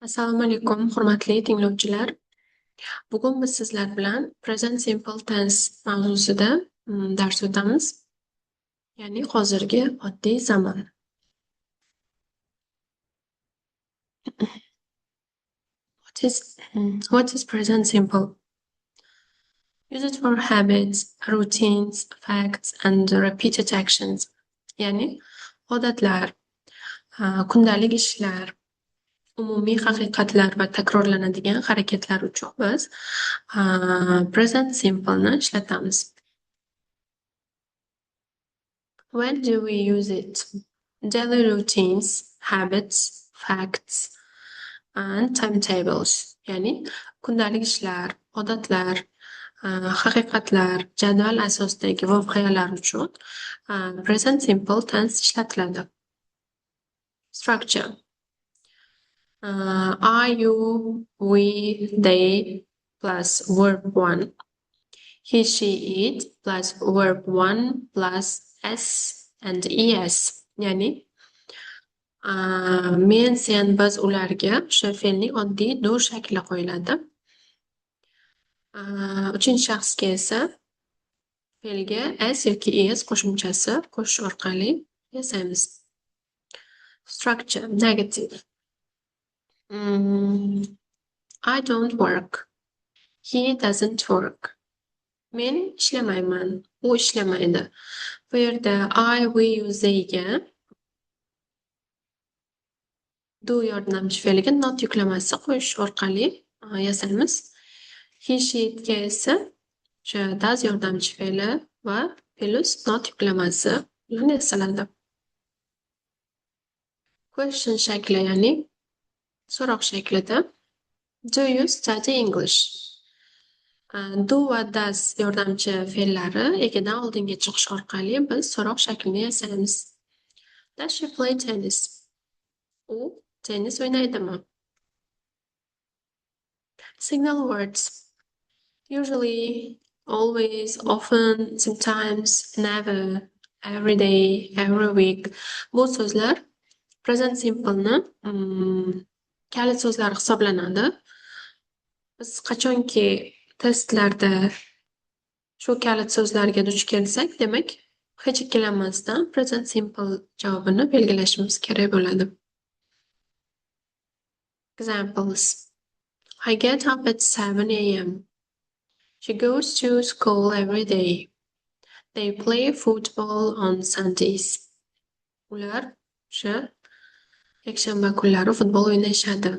Assalomu alaykum, hurmatli tinglovchilar. Bugun biz sizlar bilan Present Simple Tense mavzusida dars o'tamiz. Ya'ni hozirgi oddiy zamon. What is present simple? Use it for habits, routines, facts and repeated actions. Ya'ni odatlar, kundalik ishlar, umumiy haqiqatlar va takrorlanadigan harakatlar uchun biz present simple'ni ishlatamiz. When do we use it? Daily routines, habits, facts and timetables. Ya'ni kundalik ishlar, odatlar, haqiqatlar, jadval asosidagi voqealar uchun present simple tense ishlatiladi. Structure. I, you, we, they plus verb 1. He, she, it plus verb 1 plus s and es. Ya'ni men, sen, biz, ularga o'sha fe'lning oddiy do shakli qo'yiladi. Uchinchi shaxsga esa fe'lga s yoki es qo'shimchasi qo'shish orqali yasaymiz. Structure negative. I don't work. He doesn't work. Men ishlamayman, u ishlamaydi. Bu yerda I, we, you, theyga do yordamchi fe'liga not yuklamasi qo'yish orqali yasaymiz. He, she, itga esa o'sha does yordamchi fe'li va plus not yuklamasi bilan yasaladi. Question shakli, ya'ni so'roq shaklida. Do you study English? Do va does yordamchi fe'llari egidan oldinga chiqish orqali biz so'roq shaklini yasaymiz. Does she play tennis? U tennis o'ynaydimi? Signal words. Usually, always, often, sometimes, never, every day, every week. Bu so'zlar present simple'ni kalit so'zlari hisoblanadi. Biz qachonki testlarda shu kalit so'zlarga duch kelsak, demak, hech ikkilanmasdan present simple javobini belgilashimiz kerak bo'ladi. Examples. I get up at 7 a.m. She goes to school every day. They play football on Sundays. Ular o'sha yakshanba kunlari futbol o'ynashadi.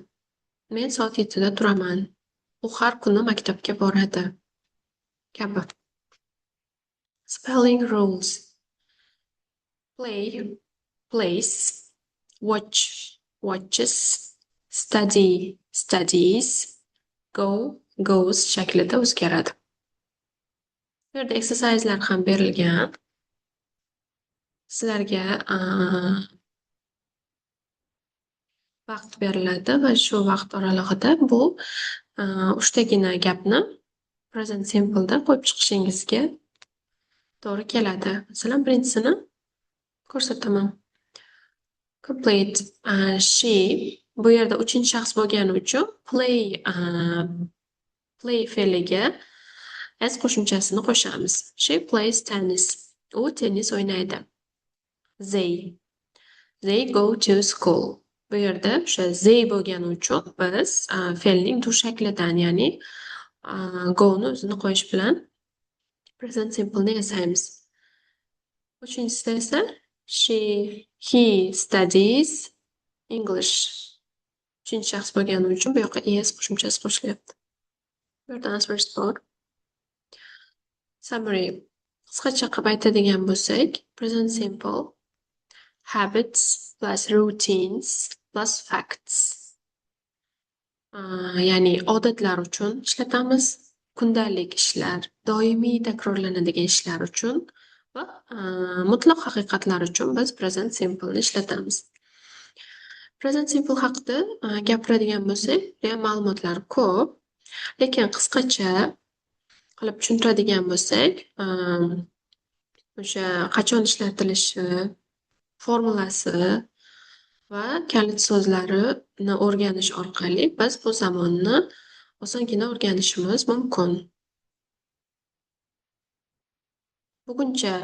Men soat 7da turaman. U har kuni maktabga boradi. Kabi. Spelling rules. Play, plays, watch, watches, study, studies, go, goes shaklida o'zgaradi. Bu yerda exercise'lar ham berilgan. Sizlarga vaqt beriladi va shu vaqt oralig'ida bu uchtagina gapni present simple'da qo'yib chiqishingizga to'g'ri keladi. Masalan, birinchisini ko'rsataman. Complete. She bu yerda uchinchi shaxs bo'lgani uchun play fe'liga s qo'shimchasini qo'shamiz. She plays tennis. U tennis o'ynaydi. They go to school. Bu yerda o'sha they bo'lgani uchun biz fe'lning to shaklidan, ya'ni go'ni o'zini qo'yish bilan present simple'ni yasaymiz. Uchinchisida esa he studies English. Uchinchi shaxs bo'lgani uchun bu yoqqa es qo'shimchasi qo'shilyapti. Bu yerda answers bor. Summary. Qisqacha qilib aytadigan bo'lsak, present simple habits plus routines plus facts. Ya'ni odatlar uchun ishlatamiz, kundalik ishlar, doimiy takrorlanadigan ishlar uchun va mutlaq haqiqatlar uchun biz present simple'ni ishlatamiz. Present simple haqida gapiradigan bo'lsak, ma'lumotlar ko'p, lekin qisqacha qilib tushuntiradigan bo'lsak, o'sha qachon ishlatilishi, formulasi va kalit so'zlarini o'rganish orqali biz bu zamonni osongina o'rganishimiz mumkin. Buguncha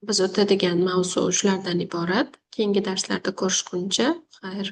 biz o'tadigan mavzu shulardan iborat. Keyingi darslarda ko'rishguncha, xayr.